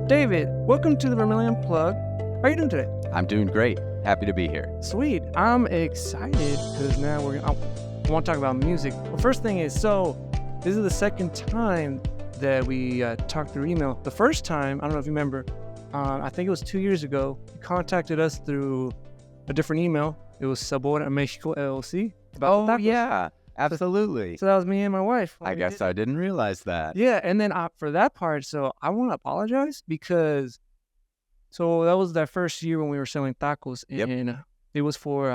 David, welcome to the Vermillion Unplugged. How are you doing today? I'm doing great. Happy to be here. Sweet. I'm excited because now I want to talk about music. The first thing is, this is the second time that we talked through email. The first time, I don't know if you remember, I think it was 2 years ago, you contacted us through a different email. It was Sabor a Mexico LLC. Oh, yeah, absolutely. So that was me and my wife. I guess I didn't realize that. Yeah, and then for that part, so I want to apologize because, that was that first year when we were selling tacos, and it was for,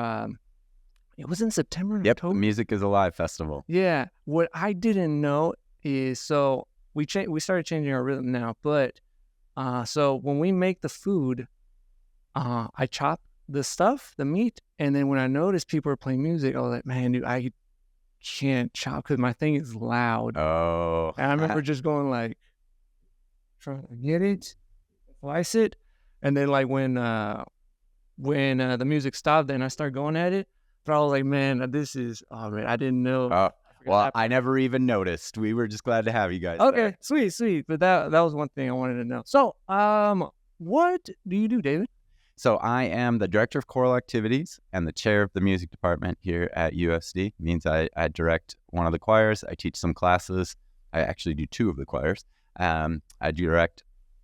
it was in September and October. Music is Alive Festival. Yeah, what I didn't know is, we started changing our rhythm now, but, so when we make the food, I chop the stuff, the meat, and then when I noticed people were playing music, I was like, man, dude, I can't chop because my thing is loud. Oh. And I remember just going like, trying to get it, slice it, and then like when the music stopped and I started going at it, but I was like, man, I didn't know. Oh, well, I never even noticed. We were just glad to have you guys. Okay, there. Sweet. But that was one thing I wanted to know. So, what do you do, David? So I am the director of choral activities and the chair of the music department here at USD. It means I direct one of the choirs. I teach some classes. I actually do two of the choirs. I direct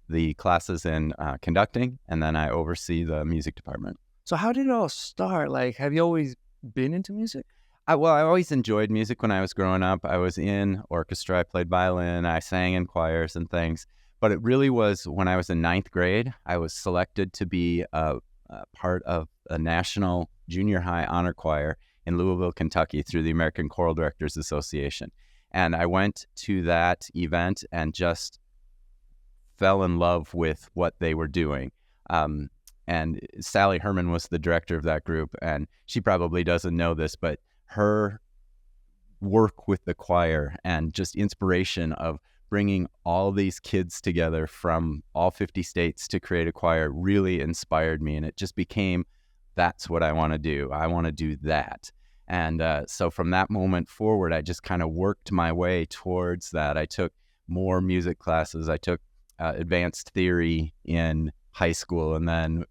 the classes in conducting, and then I oversee the music department. So how did it all start? Like, have you always been into music? I always enjoyed music when I was growing up. I was in orchestra. I played violin. I sang in choirs and things. But it really was when I was in ninth grade, I was selected to be a part of a national junior high honor choir in Louisville, Kentucky through the American Choral Directors Association. And I went to that event and just fell in love with what they were doing. And Sally Herman was the director of that group, and she probably doesn't know this, but her work with the choir and just inspiration of bringing all these kids together from all 50 states to create a choir really inspired me. And it just became, that's what I want to do. I want to do that. And so from that moment forward, I just kind of worked my way towards that. I took more music classes. I took advanced theory in high school, and then,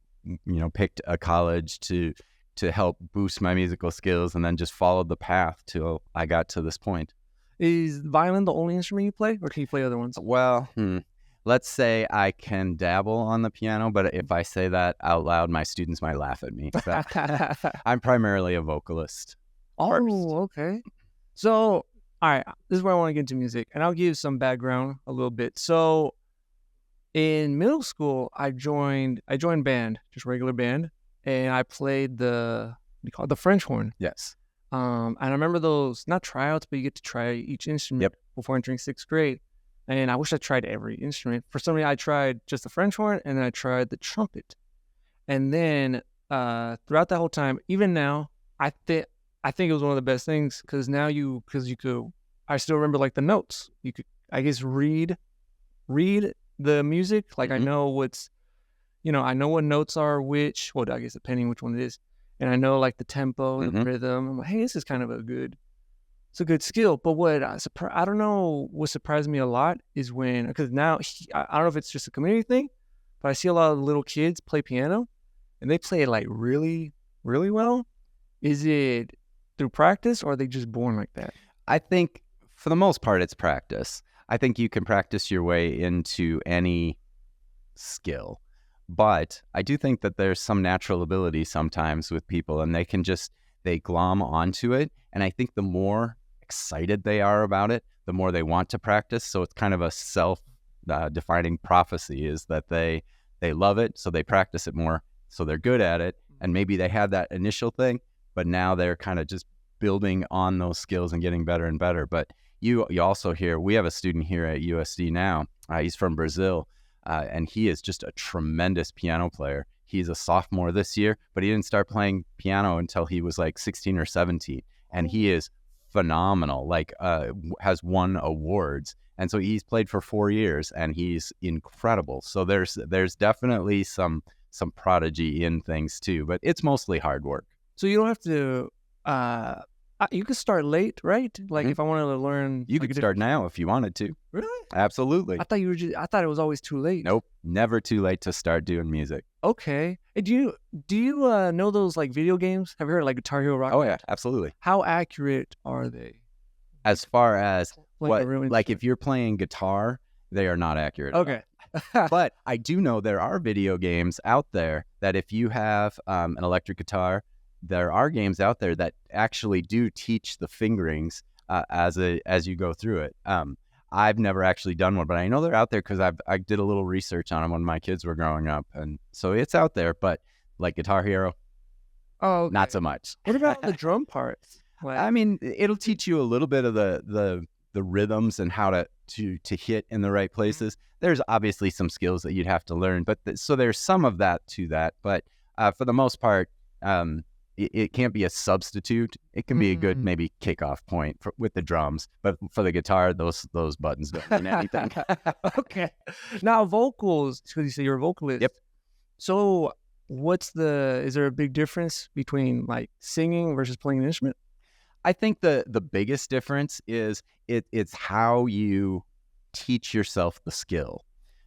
picked a college to help boost my musical skills, and then just followed the path till I got to this point. Is violin the only instrument you play, or can you play other ones? Well, let's say I can dabble on the piano, but if I say that out loud, my students might laugh at me. So I'm primarily a vocalist. Oh, okay. So, all right, this is where I want to get into music, and I'll give you some background a little bit. So, in middle school, I joined band, just regular band, and I played the French horn. Yes. And I remember those, not tryouts, but you get to try each instrument before entering sixth grade. And I wish I tried every instrument. For some reason, I tried just the French horn, and then I tried the trumpet. And then throughout that whole time, even now, I think it was one of the best things because now you could, I still remember like the notes. You could, I guess, read the music. Like I know I know what notes are which. Well, I guess depending which one it is. And I know like the tempo, the rhythm. I'm like, hey, this is kind of it's a good skill. But what I don't know what surprised me a lot is because now, I don't know if it's just a community thing, but I see a lot of little kids play piano and they play it like really, really well. Is it through practice or are they just born like that? I think for the most part, it's practice. I think you can practice your way into any skill. But I do think that there's some natural ability sometimes with people, and they glom onto it. And I think the more excited they are about it, the more they want to practice. So it's kind of a self-defining prophecy is that they love it, so they practice it more, so they're good at it. And maybe they had that initial thing, but now they're kind of just building on those skills and getting better and better. But you also hear, we have a student here at USD now. He's from Brazil. And he is just a tremendous piano player. He's a sophomore this year, but he didn't start playing piano until he was like 16 or 17. And he is phenomenal, has won awards. And so he's played for 4 years and he's incredible. So there's definitely some prodigy in things too, but it's mostly hard work. So you don't have to You could start late, right? Like Mhm. if I wanted to learn, You like could a start different. now if you wanted to. Really? Absolutely. I thought you were just. I thought it was always too late. Nope. Never too late to start doing music. Okay. And do you know those like video games? Have you heard of, like Guitar Hero Rock Oh, Band? yeah, absolutely. How accurate are they? As far as Like a what, real like if instrument? you're playing guitar, they are not accurate at all. Okay. But I do know there are video games out there that if you have an electric guitar, there are games out there that actually do teach the fingerings as you go through it. I've never actually done one, but I know they're out there because I did a little research on them when my kids were growing up, and so it's out there. But like Guitar Hero, Oh, okay. not so much. What about the drum parts? I Like, mean, it'll teach you a little bit of the rhythms and how to hit in the right places. There's obviously some skills that you'd have to learn, but so there's some of that to that. But for the most part, it can't be a substitute. It can be a good maybe kickoff point with the drums, but for the guitar, those buttons don't mean anything. okay. Now vocals, because you say you're a vocalist. Yep. So is there a big difference between like singing versus playing an instrument? I think the biggest difference is it's how you teach yourself the skill.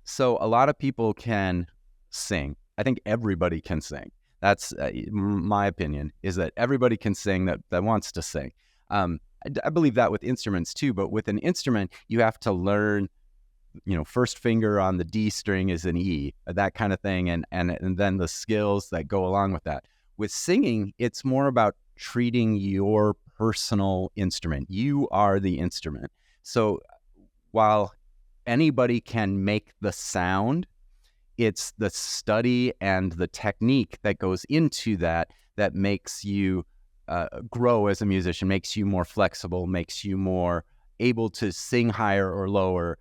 So a lot of people can sing. I think everybody can sing. That's my opinion, is that everybody can sing that wants to sing. I believe that with instruments too, but with an instrument, you have to learn, first finger on the D string is an E, that kind of thing, and then the skills that go along with that. With singing, it's more about treating your personal instrument. You are the instrument. So while anybody can make the sound, it's the study and the technique that goes into that makes you grow as a musician, makes you more flexible, makes you more able to sing higher or lower,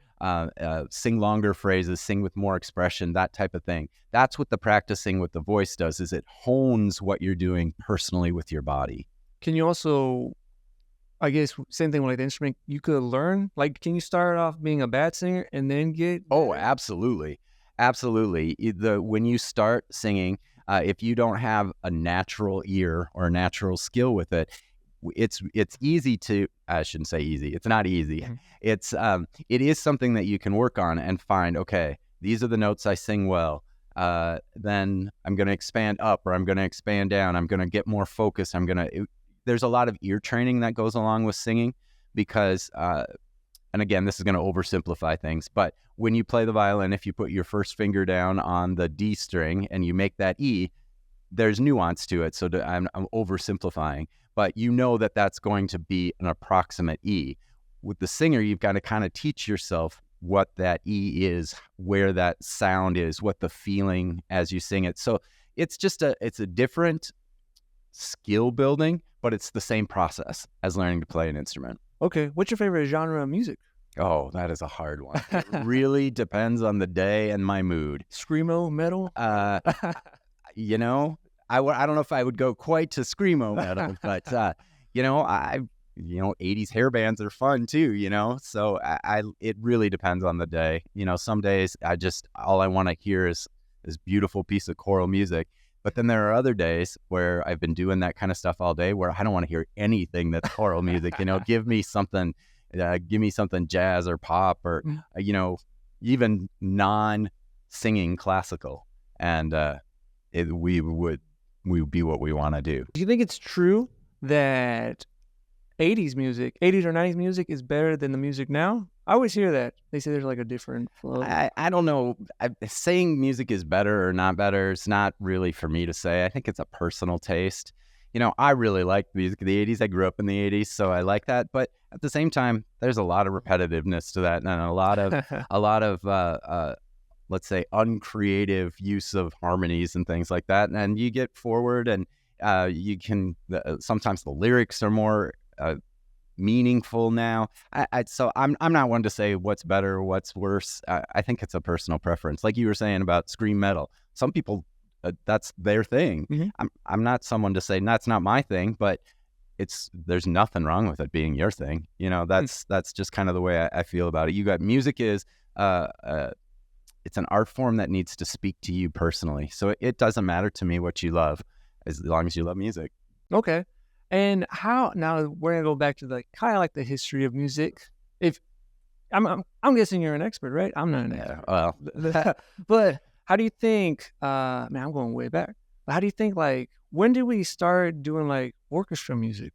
sing longer phrases, sing with more expression, that type of thing. That's what the practicing with the voice does, is it hones what you're doing personally with your body. Can you also, I guess, same thing with like the instrument, you could learn, like, can you start off being a bad singer and then get Oh, better? absolutely. Absolutely. When you start singing, if you don't have a natural ear or a natural skill with it, it's easy to, I shouldn't say easy. It's not easy. It is something that you can work on and find, okay, these are the notes I sing well. Then I'm going to expand up, or I'm going to expand down. I'm going to get more focused. There's a lot of ear training that goes along with singing because, and again, this is going to oversimplify things, but when you play the violin, if you put your first finger down on the D string and you make that E, there's nuance to it. So I'm oversimplifying, but you know that that's going to be an approximate E. With the singer, you've got to kind of teach yourself what that E is, where that sound is, what the feeling as you sing it. So it's a different skill building, but it's the same process as learning to play an instrument. Okay. What's your favorite genre of music? Oh, that is a hard one. It really depends on the day and my mood. Screamo, metal? I don't know if I would go quite to screamo metal, but 80s hair bands are fun too, so it really depends on the day. Some days all I want to hear is this beautiful piece of choral music. But then there are other days where I've been doing that kind of stuff all day where I don't want to hear anything that's choral music. Give me something jazz or pop or, even non-singing classical. And we would be what we want to do. Do you think it's true that 80s or 90s music is better than the music now? I always hear that. They say there's like a different flow. I don't know. Saying music is better or not better, it's not really for me to say. I think it's a personal taste. I really like music of the 80s. I grew up in the 80s, so I like that. But at the same time, there's a lot of repetitiveness to that and a lot of let's say, uncreative use of harmonies and things like that. And you get forward and you can, sometimes the lyrics are more meaningful now. So I'm not one to say what's better or what's worse. I think it's a personal preference. Like you were saying about scream metal, some people, that's their thing. Mm-hmm. I'm not someone to say that's not my thing, but there's nothing wrong with it being your thing. That's just kind of the way I feel about it. You got music is it's an art form that needs to speak to you personally. So it doesn't matter to me what you love, as long as you love music. Okay. And how now we're gonna go back to the kind of like the history of music. If I'm guessing you're an expert, right? I'm not an expert. Well, But how do you think? Man, I'm going way back. But how do you think? Like, when did we start doing like orchestra music?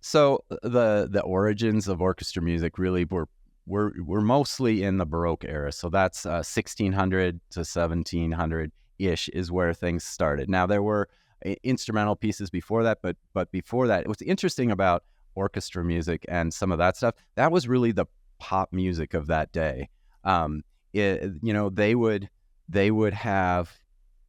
so the origins of orchestra music really were mostly in the Baroque era. So that's 1600 to 1700 ish is where things started. Now there were instrumental pieces before that, but before that, what's interesting about orchestra music and some of that stuff, that was really the pop music of that day. They would have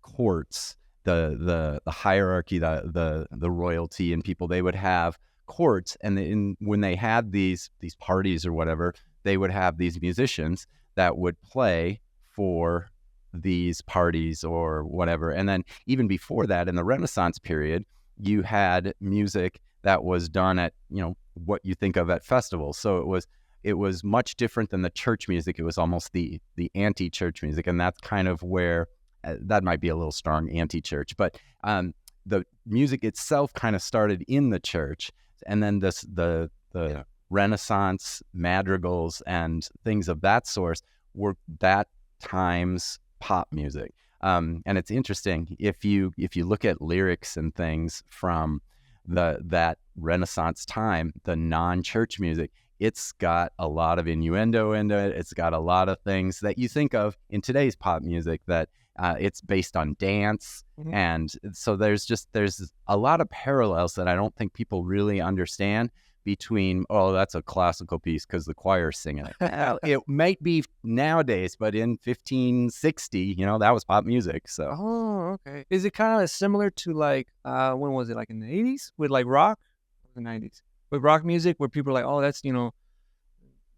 courts, the hierarchy, the royalty and people. They would have courts, and when they had these parties or whatever, they would have these musicians that would play for these parties or whatever. And then even before that, in the Renaissance period, you had music that was done at what you think of at festivals. So it was much different than the church music. It was almost the anti-church music, and that's kind of where that might be a little strong, anti-church, but the music itself kind of started in the church, and then the Renaissance madrigals and things of that sort were that time's pop music. And it's interesting if you look at lyrics and things from that Renaissance time, the non-church music, it's got a lot of innuendo in it. It's got a lot of things that you think of in today's pop music that it's based on dance. Mm-hmm. And so there's a lot of parallels that I don't think people really understand between, oh, that's a classical piece because the choir's singing it. It might be nowadays, but in 1560, that was pop music. So. Oh, okay. Is it kind of similar to like, when was it, like in the 80s with like rock? Or the 90s? With rock music where people are like, oh, that's,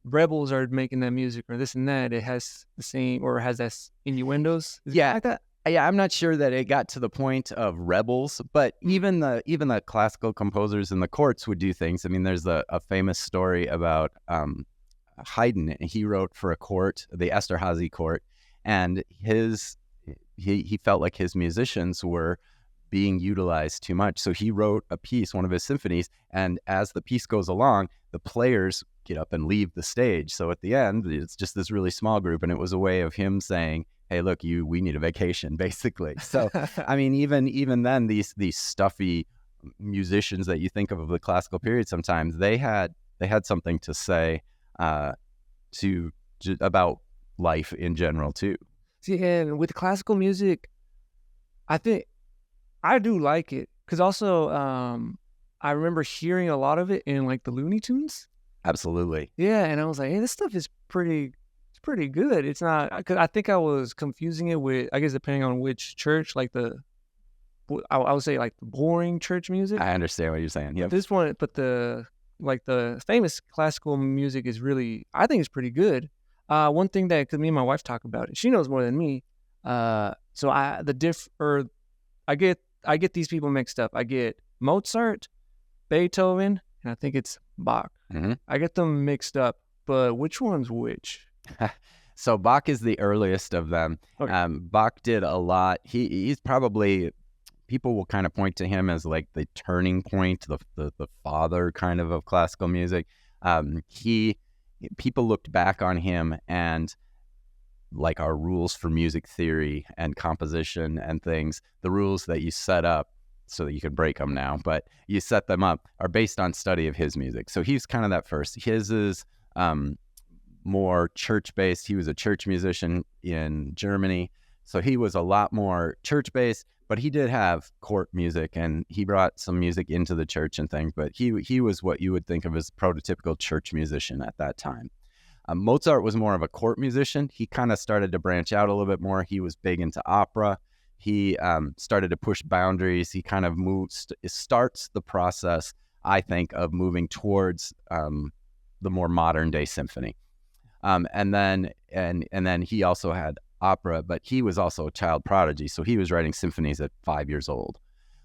rebels are making that music or this and that. It has the same, or has that innuendos. Yeah, like that? Yeah, I'm not sure that it got to the point of rebels, but even the classical composers in the courts would do things. I mean, there's a famous story about Haydn. He wrote for a court, the Esterhazy court, and he felt like his musicians were being utilized too much. So he wrote a piece, one of his symphonies, and as the piece goes along, the players get up and leave the stage. So at the end, it's just this really small group, and it was a way of him saying, hey, look, we need a vacation, basically. So, I mean, even then, these stuffy musicians that you think of the classical period, sometimes they had something to say about life in general too. See, and with classical music, I think I do like it because also I remember hearing a lot of it in like the Looney Tunes. Absolutely. Yeah, and I was like, hey, this stuff is pretty good. It's not, because I think I was confusing it with, I guess depending on which church, like I would say like the boring church music. I understand what you're saying. Yeah. But the famous classical music is really, I think it's pretty good. One thing that, because me and my wife talk about it, she knows more than me. So I get these people mixed up. I get Mozart, Beethoven, and I think it's Bach. Mm-hmm. I get them mixed up, but which one's which? So Bach is the earliest of them. Okay. Bach did a lot. He's probably, people will kind of point to him as like the turning point, the father kind of classical music. People looked back on him and like our rules for music theory and composition and things, the rules that you set up so that you can break them now, but you set them up are based on study of his music. So he's kind of that first. His is more church-based. He was a church musician in Germany. So he was a lot more church-based, but he did have court music and he brought some music into the church and things, but he was what you would think of as prototypical church musician at that time. Mozart was more of a court musician. He kind of started to branch out a little bit more. He was big into opera. He started to push boundaries. He kind of starts the process, I think, of moving towards the more modern day symphony. And then he also had opera, but he was also a child prodigy. So he was writing symphonies at 5 years old.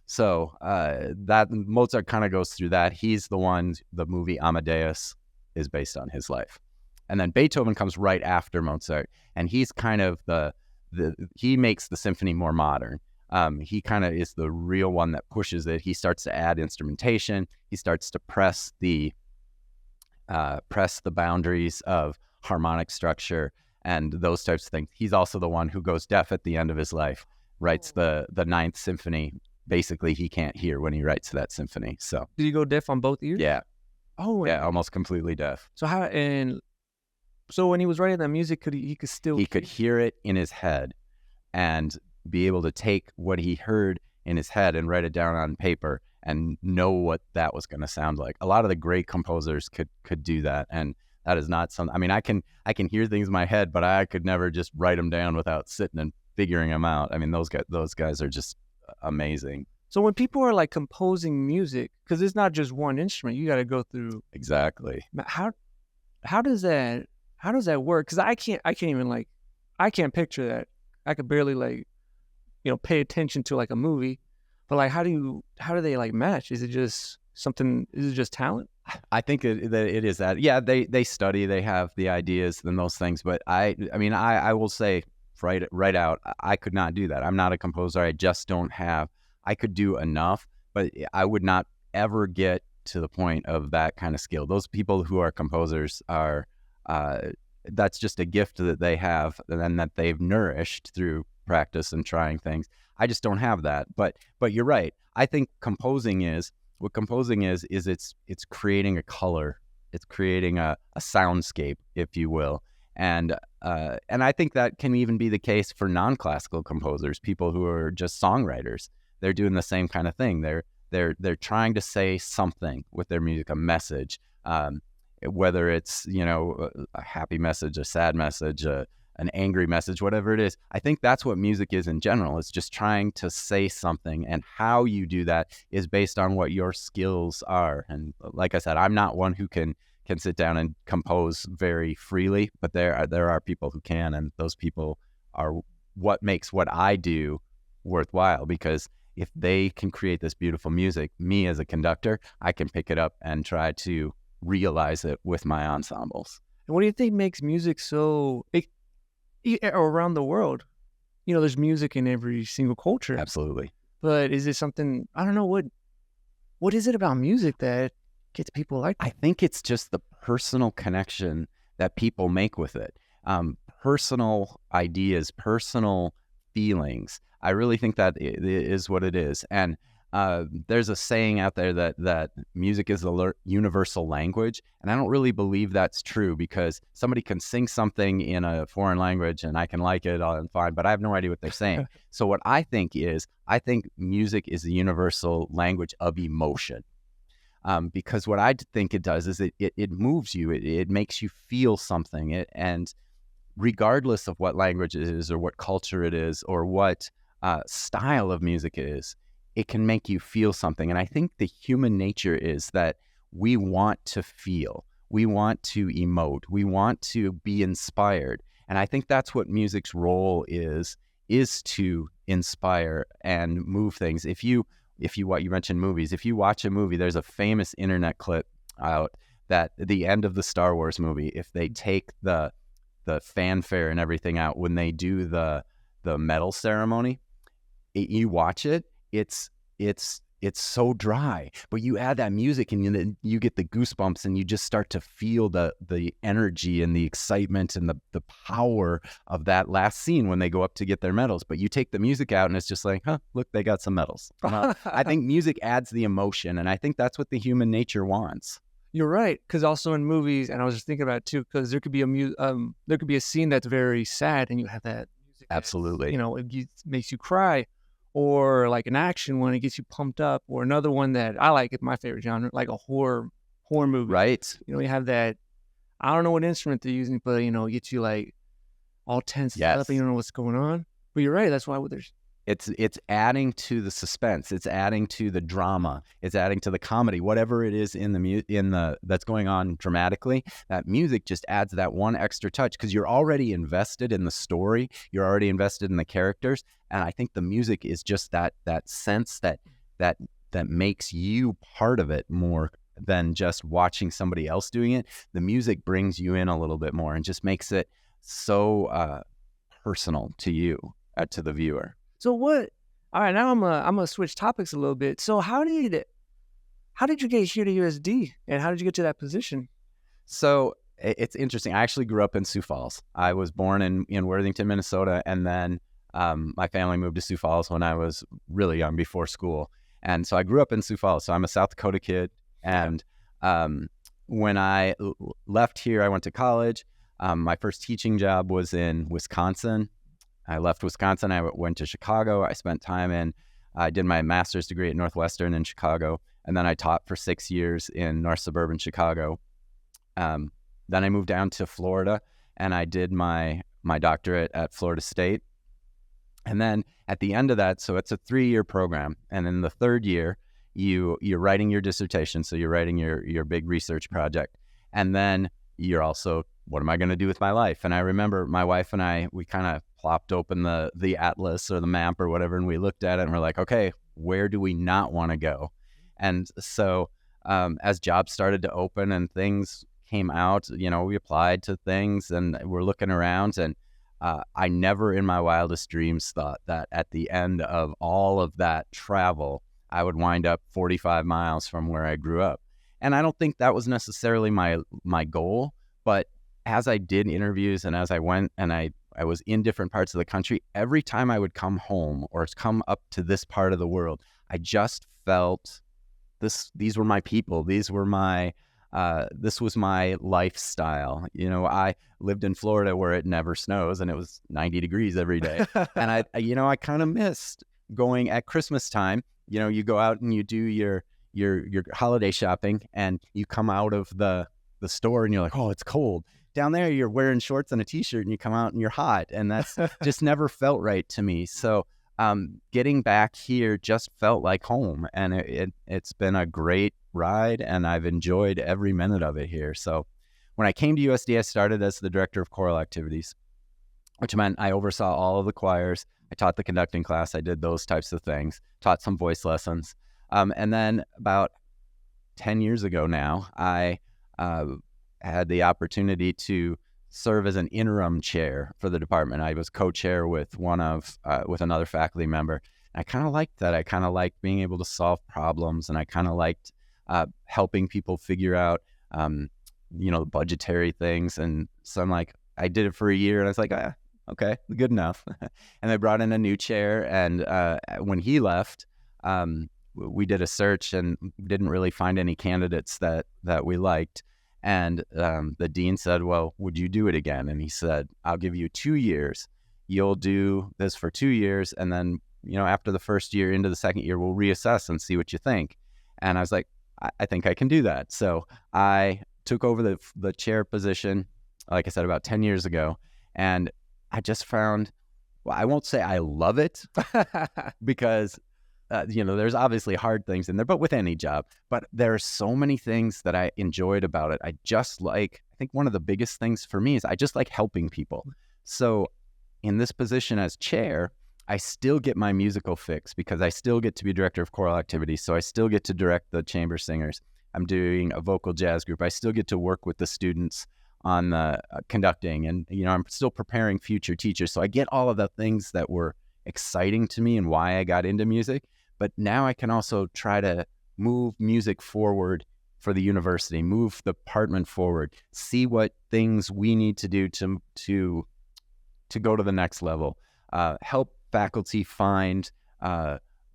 So that Mozart kind of goes through that. He's the movie Amadeus is based on his life. And then Beethoven comes right after Mozart, and he's kind of he makes the symphony more modern. He kind of is the real one that pushes it. He starts to add instrumentation. He starts to press the boundaries of harmonic structure and those types of things. He's also the one who goes deaf at the end of his life, writes the Ninth Symphony. Basically, he can't hear when he writes that symphony. So did he go deaf on both ears? yeah. Oh, yeah, almost completely deaf. So when he was writing that music, he could still could hear it in his head and be able to take what he heard in his head and write it down on paper and know what that was going to sound like. A lot of the great composers could do that, and that is not something. I mean, I can hear things in my head, but I could never just write them down without sitting and figuring them out. I mean, those guys are just amazing. So when people are like composing music, because it's not just one instrument, you got to go through. Exactly. How does that work? Because I can't even I can't picture that. I could barely pay attention to like a movie, but like how do they like match? Is it just something? Is it just talent? I think it is that. Yeah, they study, they have the ideas and those things. But I mean, I will say right out, I could not do that. I'm not a composer. I just don't have. I could do enough, but I would not ever get to the point of that kind of skill. Those people who are composers are, that's just a gift that they have and that they've nourished through practice and trying things. I just don't have that. But you're right. I think composing is it's creating a color. It's creating a soundscape, if you will. And I think that can even be the case for non-classical composers, people who are just songwriters. They're doing the same kind of thing. They're trying to say something with their music, a message, whether it's a happy message, a sad message, an angry message, whatever it is. I think that's what music is in general. It's just trying to say something, and how you do that is based on what your skills are. And like I said, I'm not one who can sit down and compose very freely, but there are people who can, and those people are what makes what I do worthwhile, because if they can create this beautiful music, me as a conductor, I can pick it up and try to realize it with my ensembles. And what do you think makes music so around the world? There's music in every single culture. Absolutely. But is it something, I don't know, what is it about music that gets people like that? I think it's just the personal connection that people make with it. Personal ideas, personal feelings. I really think that is what it is. And there's a saying out there that music is a universal language. And I don't really believe that's true, because somebody can sing something in a foreign language and I can like it, I'm fine, but I have no idea what they're saying. So what I think music is the universal language of emotion. Because what I think it does is it moves you. It makes you feel something. And regardless of what language it is or what culture it is or what style of music it is, it can make you feel something. And I think the human nature is that we want to feel, we want to emote, we want to be inspired. And I think that's what music's role is to inspire and move things. If you mentioned movies, if you watch a movie, there's a famous internet clip out that at the end of the Star Wars movie, if they take the fanfare and everything out, when they do the medal ceremony, you watch it, it's so dry, but you add that music and then you get the goosebumps, and you just start to feel the energy and the excitement and the power of that last scene when they go up to get their medals. But you take the music out and it's just like, look, they got some medals. I think music adds the emotion, and I think that's what the human nature wants. You're right, because also in movies, and I was just thinking about it too, because there could be a scene that's very sad, and you have that music. Absolutely. It makes you cry, or like an action one, it gets you pumped up, or another one that I like, it's my favorite genre, like a horror movie. Right. You have that. I don't know what instrument they're using, but it gets you like all tense up, and you don't know what's going on. But you're right. That's why there's. It's adding to the suspense. It's adding to the drama. It's adding to the comedy. Whatever it is in the that's going on dramatically, that music just adds that one extra touch, because you're already invested in the story. You're already invested in the characters, and I think the music is just that sense that makes you part of it more than just watching somebody else doing it. The music brings you in a little bit more and just makes it so personal to you, to the viewer. So what, All right, now I'm gonna switch topics a little bit. So how did you get here to USD, and how did you get to that position? So it's interesting. I actually grew up in Sioux Falls. I was born in Worthington, Minnesota, and then my family moved to Sioux Falls when I was really young, before school. And so I grew up in Sioux Falls. So I'm a South Dakota kid. And when I left here, I went to college. My first teaching job was in Wisconsin. I left Wisconsin. I went to Chicago. I spent time I did my master's degree at Northwestern in Chicago. And then I taught for 6 years in North Suburban Chicago. Then I moved down to Florida, and I did my doctorate at Florida State. And then at the end of that, so it's a 3-year program, and in the third year, you're writing your dissertation, so you're writing your big research project, and then you're also, what am I going to do with my life? And I remember my wife and I, we kind of plopped open the atlas or the map or whatever, and we looked at it, and we're like, okay, where do we not want to go? And so as jobs started to open and things came out, we applied to things and we're looking around, and I never in my wildest dreams thought that at the end of all of that travel, I would wind up 45 miles from where I grew up. And I don't think that was necessarily my goal, but as I did interviews and as I went and I was in different parts of the country, every time I would come home or come up to this part of the world, I just felt these were my people. These were this was my lifestyle. I lived in Florida where it never snows and it was 90 degrees every day. And I kind of missed going at Christmas time. You go out and you do your holiday shopping and you come out of the store and you're like, oh, it's cold. Down there, you're wearing shorts and a t-shirt and you come out and you're hot. And that's just never felt right to me. So getting back here just felt like home, and it's been a great ride, and I've enjoyed every minute of it here. So when I came to USD, I started as the director of choral activities, which meant I oversaw all of the choirs. I taught the conducting class. I did those types of things, taught some voice lessons. And then about 10 years ago now, I had the opportunity to serve as an interim chair for the department. I was co-chair with with another faculty member. I kind of liked that. I kind of liked being able to solve problems, and I kind of liked helping people figure out, the budgetary things. And so I'm like, I did it for a year, and I was like, okay, good enough. And they brought in a new chair, and when he left, we did a search and didn't really find any candidates that we liked. And the dean said, well, would you do it again? And he said, I'll give you 2 years. You'll do this for 2 years. And then, after the first year into the second year, we'll reassess and see what you think. And I was like, I think I can do that. So I took over the chair position, like I said, about 10 years ago. And I just found, well, I won't say I love it because there's obviously hard things in there, but with any job. But there are so many things that I enjoyed about it. I think one of the biggest things for me is I just like helping people. So in this position as chair, I still get my musical fix because I still get to be director of choral activities. So I still get to direct the chamber singers. I'm doing a vocal jazz group. I still get to work with the students on the conducting, and I'm still preparing future teachers. So I get all of the things that were exciting to me and why I got into music. But now I can also try to move music forward for the university, move the department forward, see what things we need to do to go to the next level, help faculty find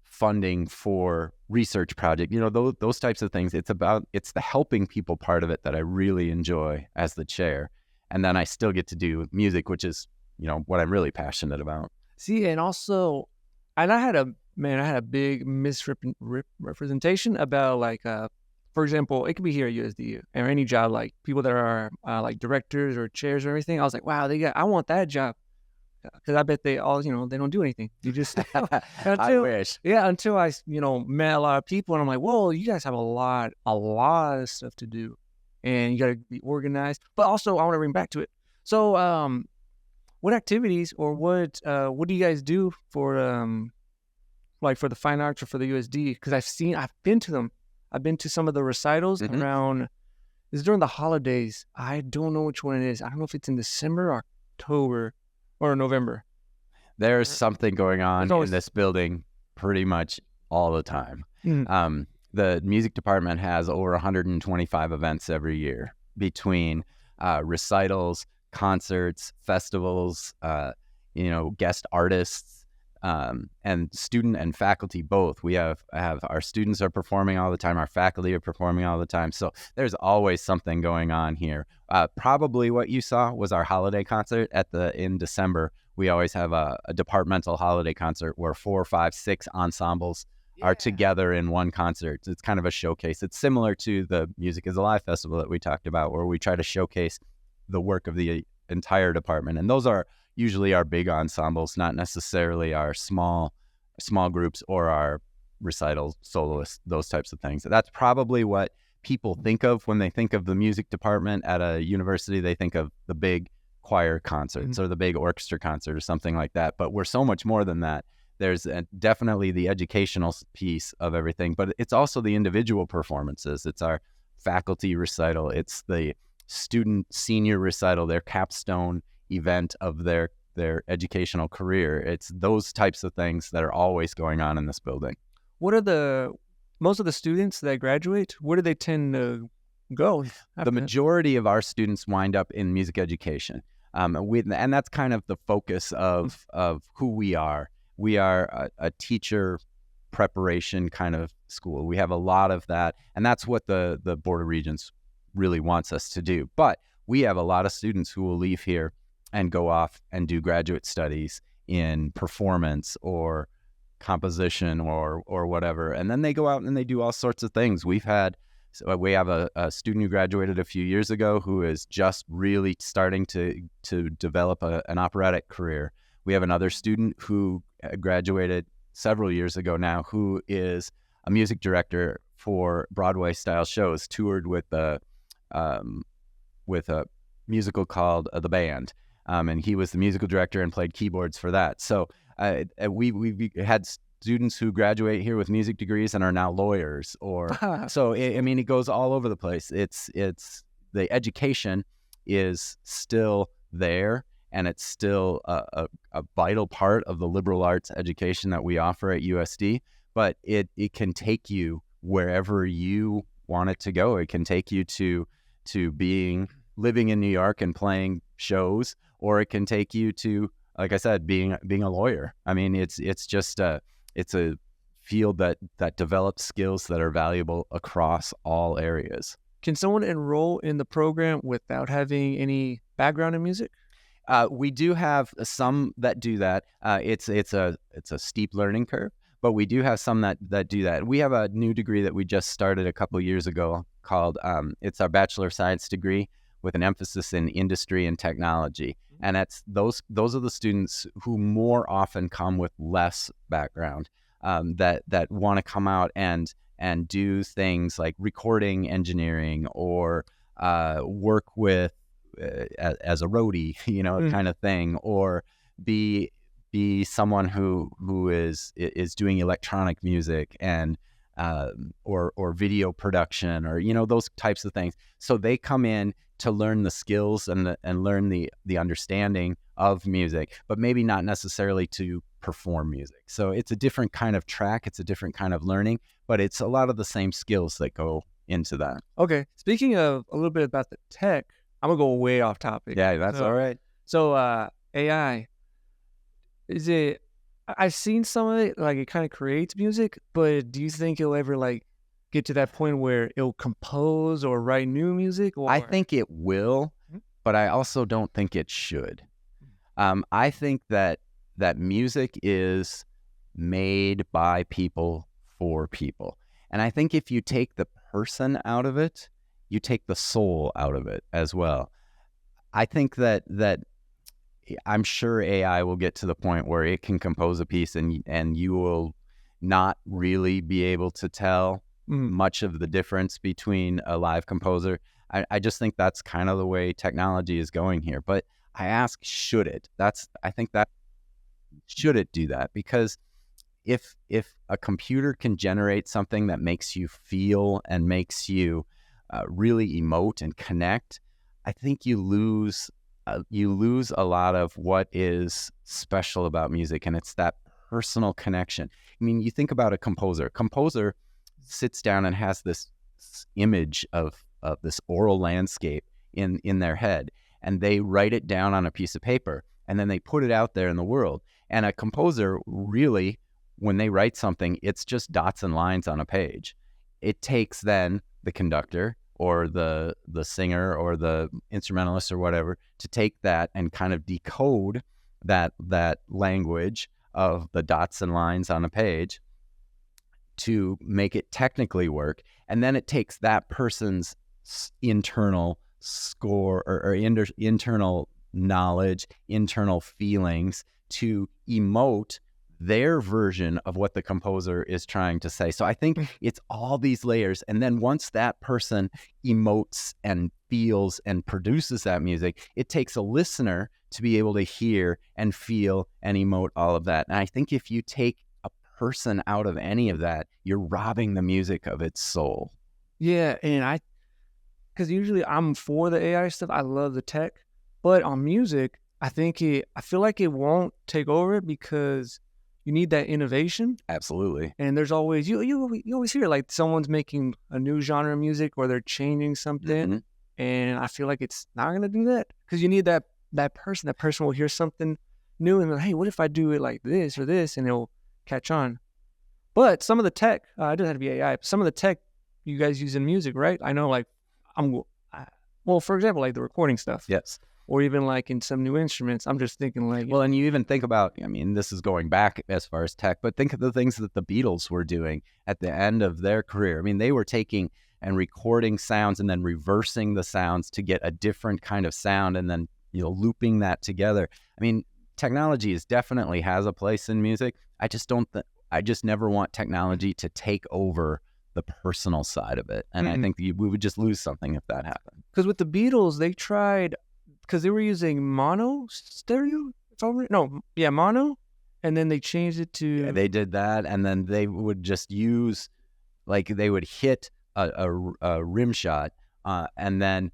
funding for research project, those types of things. It's the helping people part of it that I really enjoy as the chair. And then I still get to do music, which is, what I'm really passionate about. See, and also, and I had a big misrepresentation about, like, for example, it could be here at USD or any job, like people that are like directors or chairs or everything. I was like, wow, I want that job. Because I bet they all, they don't do anything. You just, I wish. Yeah, until I, met a lot of people, and I'm like, whoa, you guys have a lot of stuff to do, and you got to be organized. But also, I want to bring back to it. So, what activities or what do you guys do for, like for the fine arts or for the USD? Because I've been to them. I've been to some of the recitals around. It's during the holidays. I don't know which one it is. I don't know if it's in December or October. Or November. There's something going on in this building pretty much all the time. Mm. The music department has over 125 events every year between recitals, concerts, festivals, guest artists, and student and faculty both. We have our students are performing all the time, our faculty are performing all the time. So there's always something going on here. Probably what you saw was our holiday concert in December. We always have a departmental holiday concert where 4, 5, 6 ensembles are together in one concert. It's kind of a showcase. It's similar to the Music is Alive festival that we talked about, where we try to showcase the work of the entire department. And those are usually our big ensembles, not necessarily our small groups or our recital soloists, those types of things. That's probably what people think of when they think of the music department at a university. They think of the big choir concerts or the big orchestra concert or something like that. But we're so much more than that. There's definitely the educational piece of everything, but it's also the individual performances. It's our faculty recital. It's the student senior recital, their capstone event of their educational career. It's those types of things that are always going on in this building. What are most of the students that graduate, where do they tend to go? The majority of our students wind up in music education. And that's kind of the focus of who we are. We are a teacher preparation kind of school. We have a lot of that, and that's what the Board of Regents really wants us to do. But we have a lot of students who will leave here and go off and do graduate studies in performance or composition or whatever, and then they go out and they do all sorts of things. We have a student who graduated a few years ago who is just really starting to develop an operatic career. We have another student who graduated several years ago now who is a music director for Broadway-style shows, toured with a musical called The Band, and he was the musical director and played keyboards for that. So we had students who graduate here with music degrees and are now lawyers, so it goes all over the place. It's the education is still there, and it's still a vital part of the liberal arts education that we offer at USD, but it can take you wherever you want it to go. It can take you to living in New York and playing shows, or it can take you to, like I said, being a lawyer. It's just it's a field that develops skills that are valuable across all areas. Can someone enroll in the program without having any background in music? We do have some that do that. It's a steep learning curve, but we do have some that do that. We have a new degree that we just started a couple of years ago called it's our Bachelor of Science degree with an emphasis in industry and technology. And that's those are the students who more often come with less background, that want to come out and do things like recording engineering or work with as a roadie, kind of thing, or be someone who is doing electronic music and or video production, or those types of things. So they come in to learn the skills and learn the understanding of music, but maybe not necessarily to perform music. So it's a different kind of track, it's a different kind of learning, but it's a lot of the same skills that go into that. Okay, speaking of a little bit about the tech, I'm gonna go way off topic. Yeah, that's all right. So AI, is it? I've seen some of it, like it kind of creates music, but do you think it'll ever get to that point where it'll compose or write new music? Or... I think it will, but I also don't think it should. I think that music is made by people for people. And I think if you take the person out of it, you take the soul out of it as well. I think that I'm sure AI will get to the point where it can compose a piece and you will not really be able to tell much of the difference between a live composer. I just think that's kind of the way technology is going here. But I ask, should it? Should it do that? Because if a computer can generate something that makes you feel and makes you really emote and connect, I think you lose a lot of what is special about music, and it's that personal connection. I mean, you think about a composer. Composer sits down and has this image of this oral landscape in their head, and they write it down on a piece of paper, and then they put it out there in the world. And a composer really, when they write something, it's just dots and lines on a page. It takes then the conductor or the singer or the instrumentalist or whatever to take that and kind of decode that language of the dots and lines on a page to make it technically work. And then it takes that person's internal score or internal knowledge, internal feelings to emote their version of what the composer is trying to say. So I think it's all these layers. And then once that person emotes and feels and produces that music, it takes a listener to be able to hear and feel and emote all of that. And I think if you take a person out of any of that, you're robbing the music of its soul. Yeah, and because usually I'm for the AI stuff. I love the tech, but on music, I feel like it won't take over because you need that innovation. Absolutely. And there's always, you always hear like someone's making a new genre of music or they're changing something. Mm-hmm. And I feel like it's not going to do that because you need that person. That person will hear something new and like, hey, what if I do it like this or this? And it'll catch on. But some of the tech, it doesn't have to be AI, but some of the tech you guys use in music, right? I know like, for example, like the recording stuff. Yes. Or even like in some new instruments, I'm just thinking like... Well, and you even think about, I mean, this is going back as far as tech, but think of the things that the Beatles were doing at the end of their career. I mean, they were taking and recording sounds and then reversing the sounds to get a different kind of sound and then, looping that together. I mean, technology definitely has a place in music. I just never want technology to take over the personal side of it. And I think we would just lose something if that happened. Because with the Beatles, they tried... Because they were using mono stereo? Mono. And then they changed it to... Yeah, they did that. And then they would just use, like they would hit a rim shot and then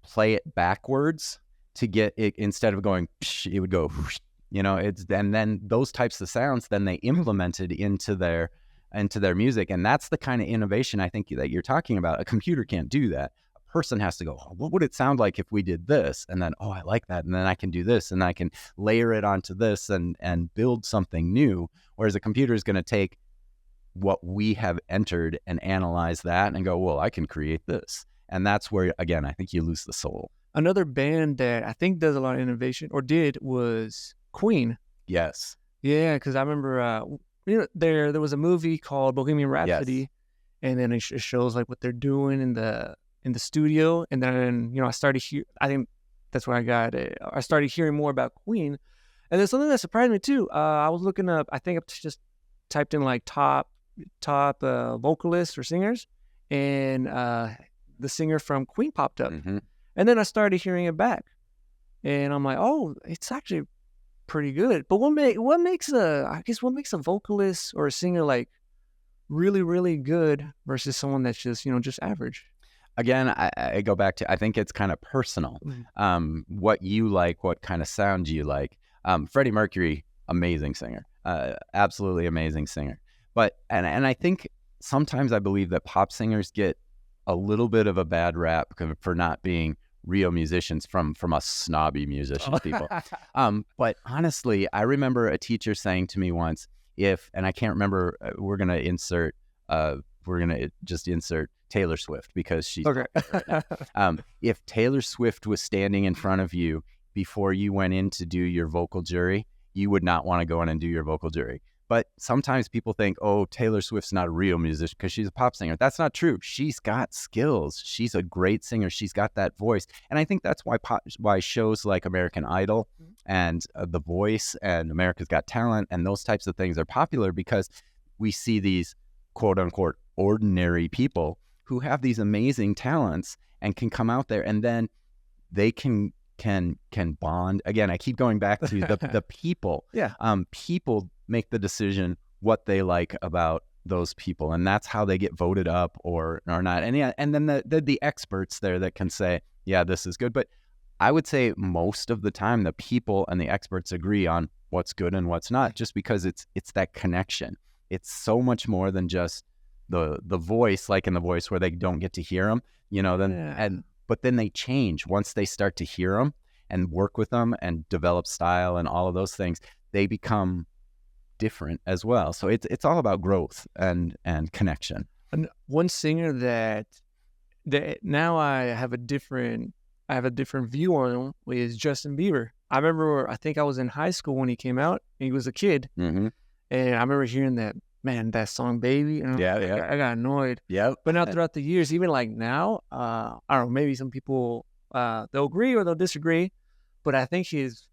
play it backwards to get it, instead of going, psh, it would go, whoosh, and then those types of sounds, then they implemented into their music. And that's the kind of innovation I think that you're talking about. A computer can't do that. Person has to go, oh, what would it sound like if we did this? And then, oh, I like that. And then I can do this and I can layer it onto this and build something new. Whereas a computer is going to take what we have entered and analyze that and go, well, I can create this. And that's where, again, I think you lose the soul. Another band that I think does a lot of innovation or did was Queen. Yes. Yeah, because I remember there was a movie called Bohemian Rhapsody. Yes. And then it shows like what they're doing in the studio, and then I started I think that's where I got it. I started hearing more about Queen, and there's something that surprised me too. I was looking up. I think I just typed in like top vocalists or singers, and the singer from Queen popped up, and then I started hearing it back, and I'm like, oh, it's actually pretty good. But what makes a vocalist or a singer like really, really good versus someone that's just just average? Again, I go back to, I think it's kind of personal. What you like, what kind of sound you like. Freddie Mercury, amazing singer, absolutely amazing singer. But, and I think sometimes I believe that pop singers get a little bit of a bad rap for not being real musicians from us snobby musician people. But honestly, I remember a teacher saying to me once, and I can't remember, we're going to just insert Taylor Swift because she's okay. Right now. If Taylor Swift was standing in front of you before you went in to do your vocal jury, you would not want to go in and do your vocal jury. But sometimes people think, oh, Taylor Swift's not a real musician because she's a pop singer. That's not true. She's got skills. She's a great singer. She's got that voice. And I think that's why shows like American Idol and The Voice and America's Got Talent and those types of things are popular, because we see these quote unquote ordinary people who have these amazing talents and can come out there, and then they can bond. Again, I keep going back to the people. Yeah. People make the decision what they like about those people, and that's how they get voted up or not. And then the experts there that can say, yeah, this is good. But I would say most of the time the people and the experts agree on what's good and what's not, just because it's that connection. It's so much more than just the voice, like in The Voice where they don't get to hear them, but then they change once they start to hear them and work with them and develop style and all of those things. They become different as well. So it's all about growth and connection. And one singer that now I have a different view on him is Justin Bieber. I think I was in high school when he came out. He was a kid, and I remember hearing that song "Baby." And I got annoyed. Yeah, but now throughout the years, even like now, I don't know. Maybe some people they'll agree or they'll disagree, but I think it's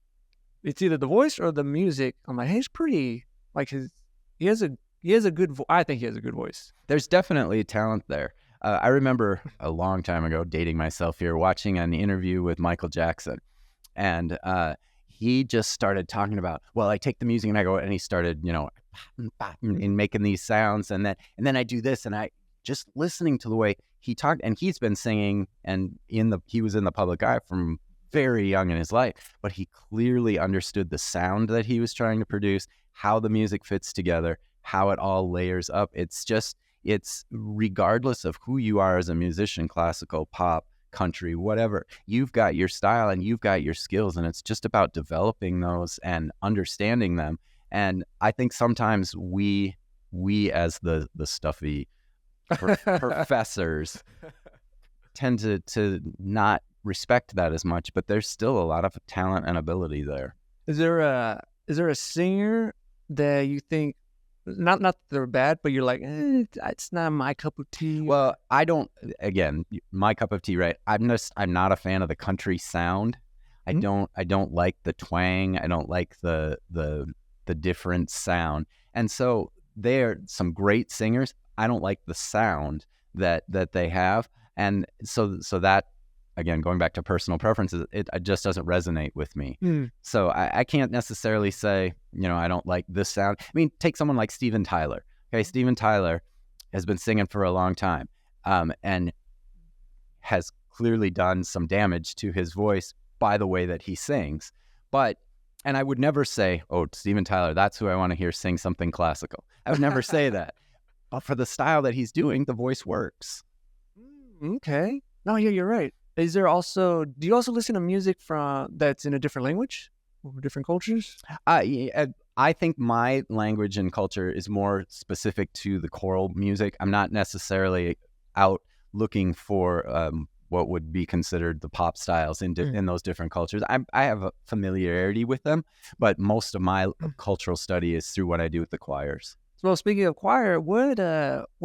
either the voice or the music. I'm like, hey, he's pretty. Like he has a good. I think he has a good voice. There's definitely talent there. I remember a long time ago, dating myself here, watching an interview with Michael Jackson, and he just started talking about, well, I take the music and I go, and he started, in making these sounds, and then I do this, and I just listening to the way he talked, and he's been singing, and he was in the public eye from very young in his life, but he clearly understood the sound that he was trying to produce, how the music fits together, how it all layers up. It's regardless of who you are as a musician, classical, pop, country, whatever, you've got your style and you've got your skills, and it's just about developing those and understanding them. And I think sometimes we as the stuffy professors tend to not respect that as much, but there's still a lot of talent and ability there. Is there a singer that you think, not that they're bad, but you're like, it's not my cup of tea? Well, again, my cup of tea, right? I'm not a fan of the country sound. I don't like the twang. I don't like the different sound. And so they're some great singers. I don't like the sound that they have. And so that, again, going back to personal preferences, it just doesn't resonate with me. So I can't necessarily say, I don't like this sound. I mean, take someone like Steven Tyler. Okay, Steven Tyler has been singing for a long time, and has clearly done some damage to his voice by the way that he sings. And I would never say, oh, Steven Tyler, that's who I want to hear sing something classical. I would never say that. But for the style that he's doing, the voice works. Okay. No, yeah, you're right. Do you also listen to music that's in a different language or different cultures? I think my language and culture is more specific to the choral music. I'm not necessarily out looking for what would be considered the pop styles in those different cultures. I have a familiarity with them, but most of my cultural study is through what I do with the choirs. Well, speaking of choir, what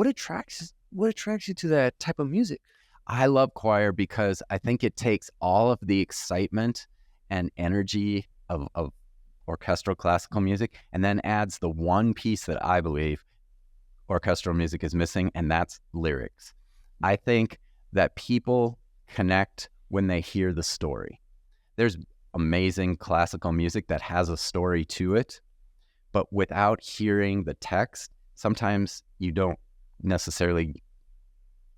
attracts you to that type of music? I love choir because I think it takes all of the excitement and energy of orchestral classical music and then adds the one piece that I believe orchestral music is missing, and that's lyrics. I think that people connect when they hear the story. There's amazing classical music that has a story to it, but without hearing the text, sometimes you don't necessarily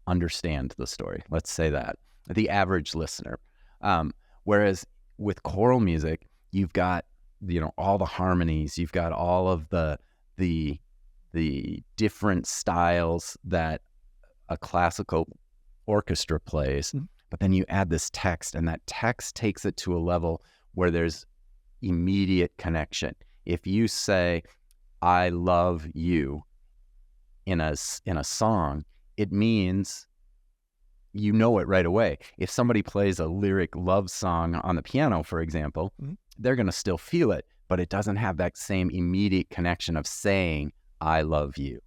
understand the story. Let's say that. The average listener. Whereas with choral music, you've got, all the harmonies, you've got all of the different styles that a classical orchestra plays, but then you add this text, and that text takes it to a level where there's immediate connection. If you say, I love you in a song, it means you know it right away. If somebody plays a lyric love song on the piano, for example, they're going to still feel it, but it doesn't have that same immediate connection of saying, I love you.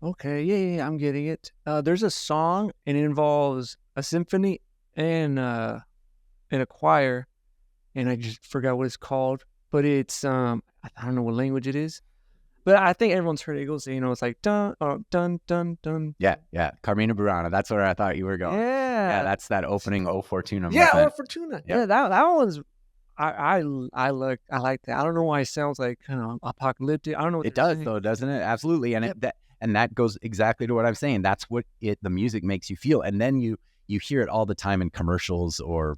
Okay, yeah, I'm getting it. There's a song, and it involves a symphony and a choir, and I just forgot what it's called, but it's, I don't know what language it is. But I think everyone's heard it. It goes, it's like dun, dun, dun, dun. Yeah. Carmina Burana. That's where I thought you were going. Yeah, that's that opening O Fortuna. Yeah, O Fortuna. Yeah, that one's. I like that. I don't know why it sounds like kind of apocalyptic. I don't know what it does saying. Though, doesn't it? Absolutely, and that goes exactly to what I'm saying. That's what the music makes you feel, and then you hear it all the time in commercials or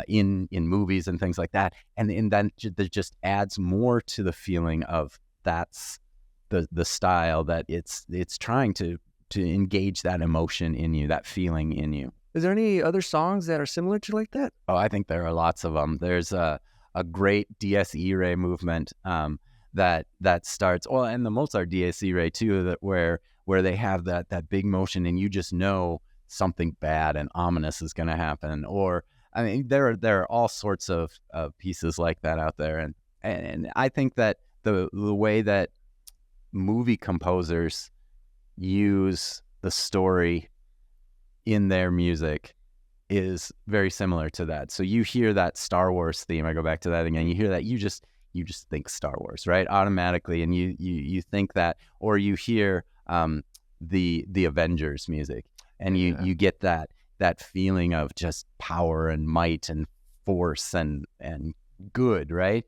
in movies and things like that, and then that just adds more to the feeling of that's the style that it's trying to engage that emotion in you, that feeling in you. Is there any other songs that are similar to like that? Oh, I think there are lots of them. There's a great Dies Irae movement that starts, well, and the Mozart Dies Irae too, that where they have that big motion, and you just know something bad and ominous is going to happen. Or I mean, there are all sorts of pieces like that out there, and I think that the way that movie composers use the story in their music is very similar to that. So you hear that Star Wars theme, I go back to that again, you hear that, you just think Star Wars, right? Automatically, and you think that, or you hear the Avengers music, and you get that feeling of just power and might and force and good, right?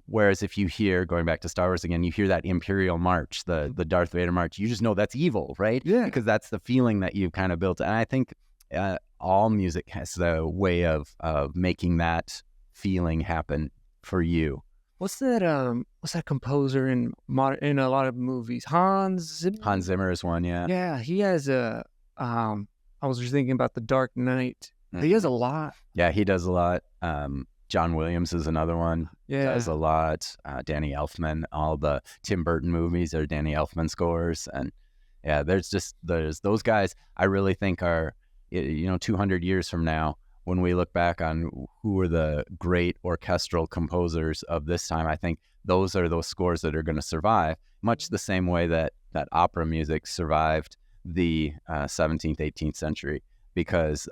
Whereas if you hear, going back to Star Wars again, you hear that Imperial March, the Darth Vader March, you just know that's evil, right? Yeah. Because that's the feeling that you've kind of built. And I think all music has a way of making that feeling happen for you. What's that composer in a lot of movies? Hans Zimmer? Hans Zimmer is one, yeah. Yeah, he has I was just thinking about The Dark Knight. Mm-hmm. He has a lot. Yeah, he does a lot. John Williams is another one. Yeah. Does a lot. Danny Elfman, all the Tim Burton movies are Danny Elfman scores. And yeah, there's those guys I really think are, 200 years from now, when we look back on who were the great orchestral composers of this time, I think those are those scores that are going to survive, much the same way that opera music survived the 17th, 18th century, because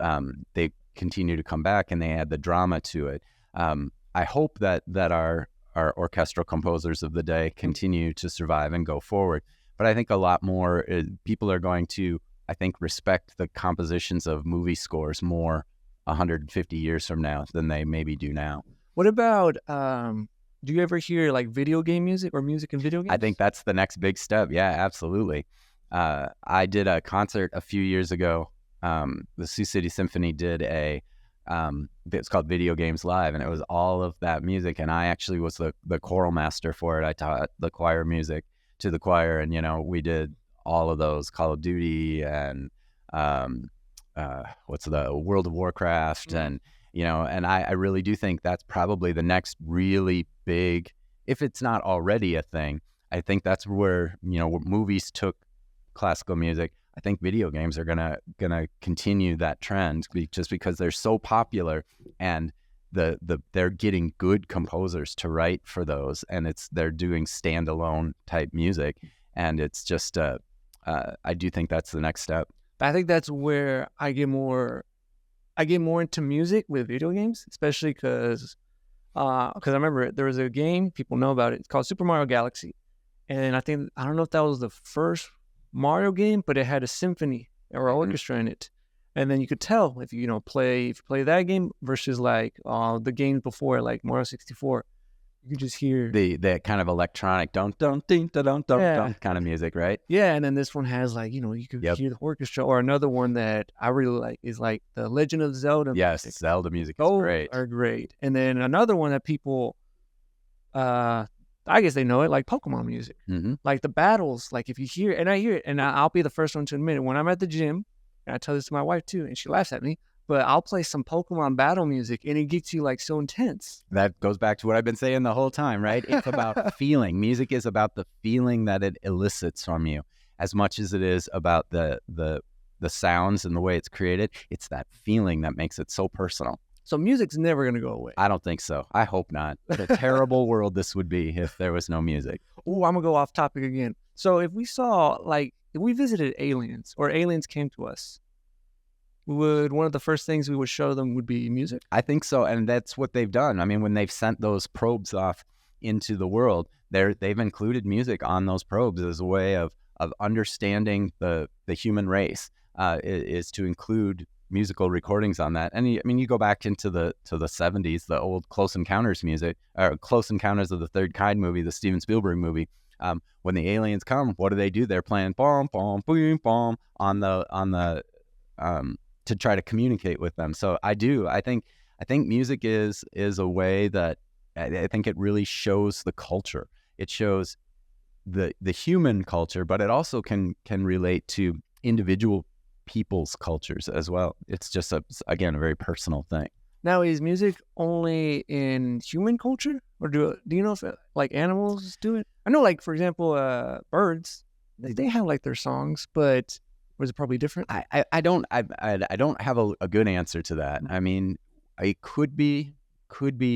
they continue to come back and they add the drama to it. I hope that our orchestral composers of the day continue to survive and go forward. But I think a lot more people are going to, I think, respect the compositions of movie scores more 150 years from now than they maybe do now. What about, do you ever hear like video game music or music in video games? I think that's the next big step. Yeah, absolutely. I did a concert a few years ago. The Sioux City Symphony did it's called Video Games Live, and it was all of that music. And I actually was the choral master for it. I taught the choir music to the choir, and we did all of those, Call of Duty and what's the World of Warcraft, and and I really do think that's probably the next really big, if it's not already a thing. I think that's where movies took classical music. I think video games are gonna continue that trend, just because they're so popular, and they're getting good composers to write for those, and they're doing standalone type music, and it's just I do think that's the next step. I think that's where I get more into music with video games, especially because I remember there was a game, people know about it. It's called Super Mario Galaxy, and I don't know if that was the first Mario game, but it had a symphony or orchestra in it, and then you could tell if you play that game versus like the games before, like Mario 64. You could just hear the kind of electronic don't kind of music, right? Yeah, and then this one has like you could hear the orchestra. Or another one that I really like is like the Legend of Zelda. Yes, music. Zelda music is great. Are great. And then another one that people, I guess they know it, like Pokemon music, like the battles. Like if you hear it, and I hear it, and I'll be the first one to admit it when I'm at the gym, and I tell this to my wife too, and she laughs at me. But I'll play some Pokemon battle music, and it gets you like so intense. That goes back to what I've been saying the whole time, right? It's about feeling. Music is about the feeling that it elicits from you, as much as it is about the sounds and the way it's created. It's that feeling that makes it so personal. So music's never going to go away. I don't think so. I hope not. What a terrible world this would be if there was no music. Oh, I'm going to go off topic again. So if we visited aliens, or aliens came to us, one of the first things we would show them would be music? I think so, and that's what they've done. I mean, when they've sent those probes off into the world, they've included music on those probes as a way of understanding the human race, is to include musical recordings on that. And you go back into the 70s, the old Close Encounters music, or Close Encounters of the Third Kind movie, the Steven Spielberg movie. When the aliens come, what do? They're playing bom bom boom bom on the to try to communicate with them. So I think music is a way that I think it really shows the culture. It shows the human culture, but it also can relate to individual people's cultures as well. It's just again a very personal thing. Now, is music only in human culture, or do you know if like animals do it? I know, like for example, birds, they have like their songs, but was it probably different? I don't have a good answer to that. I mean, it could be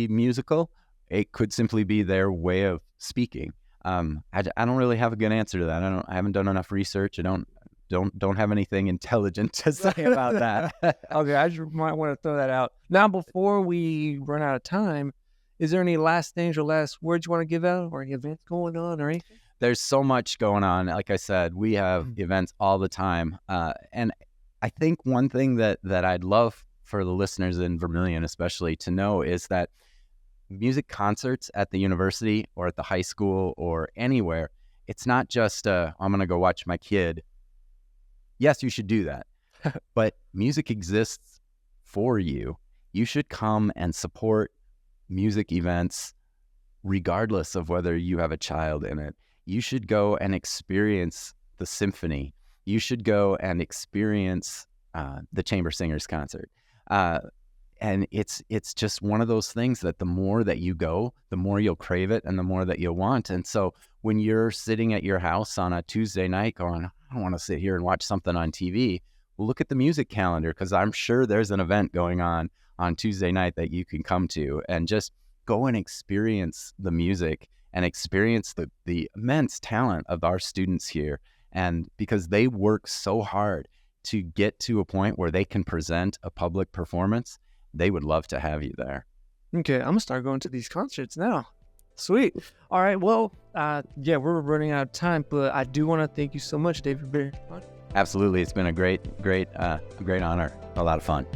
musical. It could simply be their way of speaking. I don't really have a good answer to that. I haven't done enough research. I don't have anything intelligent to say about that. Okay, I just might want to throw that out. Now, before we run out of time, is there any last things or last words you want to give out, or any events going on or anything? There's so much going on. Like I said, we have events all the time. And I think one thing that I'd love for the listeners in Vermillion especially to know is that music concerts at the university or at the high school or anywhere, it's not just I'm going to go watch my kid. Yes, you should do that. But music exists for you. You should come and support music events regardless of whether you have a child in it. You should go and experience the symphony. You should go and experience the chamber singers concert. And it's just one of those things that the more that you go, the more you'll crave it and the more that you'll want. And so when you're sitting at your house on a Tuesday night going, I don't want to sit here and watch something on TV, well, look at the music calendar, because I'm sure there's an event going on Tuesday night that you can come to, and just go and experience the music and experience the immense talent of our students here. And because they work so hard to get to a point where they can present a public performance, they would love to have you there. Okay, I'm gonna start going to these concerts now. Sweet. All right. Well, yeah, we're running out of time, but I do want to thank you so much, David. Absolutely, it's been a great honor. A lot of fun.